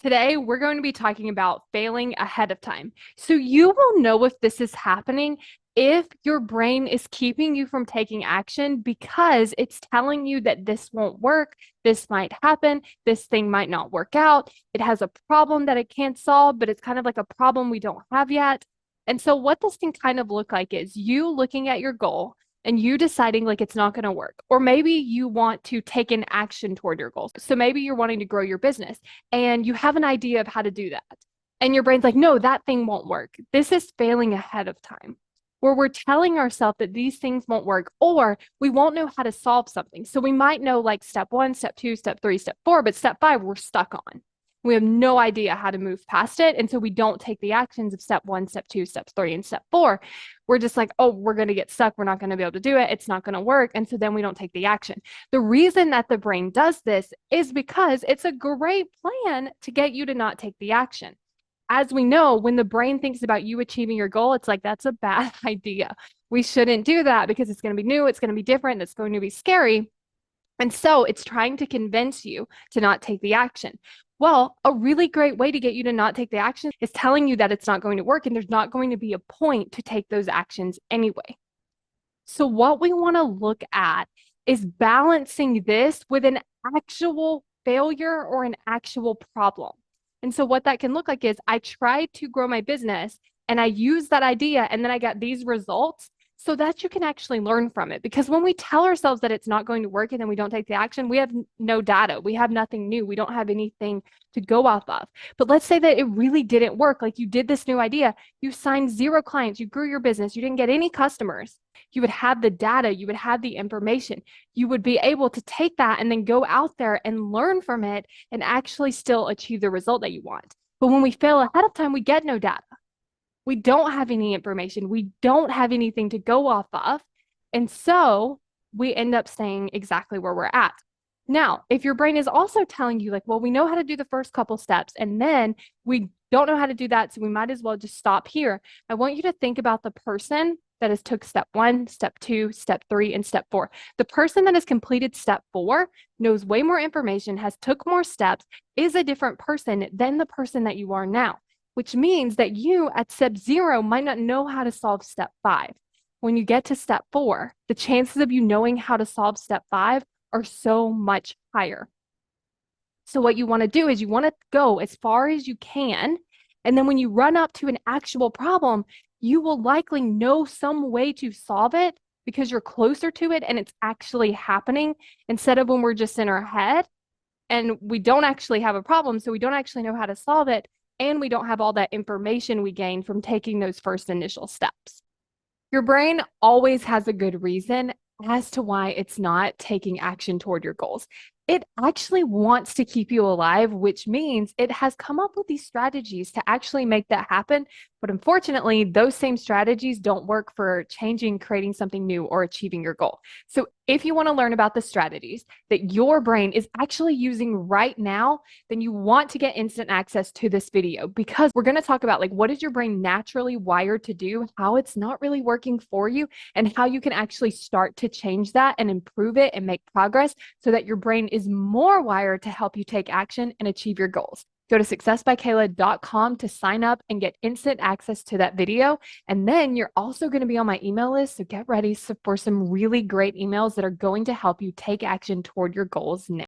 Today, we're going to be talking about failing ahead of time. So you will know if this is happening if your brain is keeping you from taking action because it's telling you that this won't work, this might happen, this thing might not work out. It has a problem that it can't solve, but it's kind of like a problem we don't have yet. And so, what this can kind of look like is you looking at your goal and you deciding like it's not going to work. Or maybe you want to take an action toward your goals. So maybe you're wanting to grow your business and you have an idea of how to do that. And your brain's like, no, that thing won't work. This is failing ahead of time, where we're telling ourselves that these things won't work or we won't know how to solve something. So we might know like step one, step two, step three, step four, but step five, we're stuck on. We have no idea how to move past it. And so we don't take the actions of step one, step two, step three, and step four. We're just like, oh, we're going to get stuck. We're not going to be able to do it. It's not going to work. And so then we don't take the action. The reason that the brain does this is because it's a great plan to get you to not take the action. As we know, when the brain thinks about you achieving your goal, it's like, that's a bad idea. We shouldn't do that because it's going to be new, it's going to be different, it's going to be scary. And so it's trying to convince you to not take the action. Well, a really great way to get you to not take the action is telling you that it's not going to work and there's not going to be a point to take those actions anyway. So, what we want to look at is balancing this with an actual failure or an actual problem. And so, what that can look like is I tried to grow my business and I used that idea and then I got these results so that you can actually learn from it. Because when we tell ourselves that it's not going to work and then we don't take the action, we have no data. We have nothing new. We don't have anything to go off of. But let's say that it really didn't work. Like you did this new idea, you signed 0 clients, you grew your business, you didn't get any customers. You would have the data, you would have the information. You would be able to take that and then go out there and learn from it and actually still achieve the result that you want. But when we fail ahead of time, we get no data. We don't have any information. We don't have anything to go off of. And so we end up staying exactly where we're at. Now, if your brain is also telling you, like, well, we know how to do the first couple steps, and then we don't know how to do that, so we might as well just stop here. I want you to think about the person that has took step one, step two, step three, and step four. The person that has completed step four knows way more information, has took more steps, is a different person than the person that you are now, which means that you at step 0 might not know how to solve step 5. When you get to step 4, the chances of you knowing how to solve step 5 are so much higher. So what you want to do is you want to go as far as you can. And then when you run up to an actual problem, you will likely know some way to solve it because you're closer to it and it's actually happening instead of when we're just in our head and we don't actually have a problem. So we don't actually know how to solve it. And we don't have all that information we gain from taking those first initial steps. Your brain always has a good reason as to why it's not taking action toward your goals. It actually wants to keep you alive, which means it has come up with these strategies to actually make that happen. But unfortunately, those same strategies don't work for changing, creating something new, or achieving your goal. So if you want to learn about the strategies that your brain is actually using right now, then you want to get instant access to this video because we're going to talk about like what is your brain naturally wired to do, how it's not really working for you, and how you can actually start to change that and improve it and make progress so that your brain is more wired to help you take action and achieve your goals. Go to successbykayla.com to sign up and get instant access to that video. And then you're also going to be on my email list. So get ready for some really great emails that are going to help you take action toward your goals now.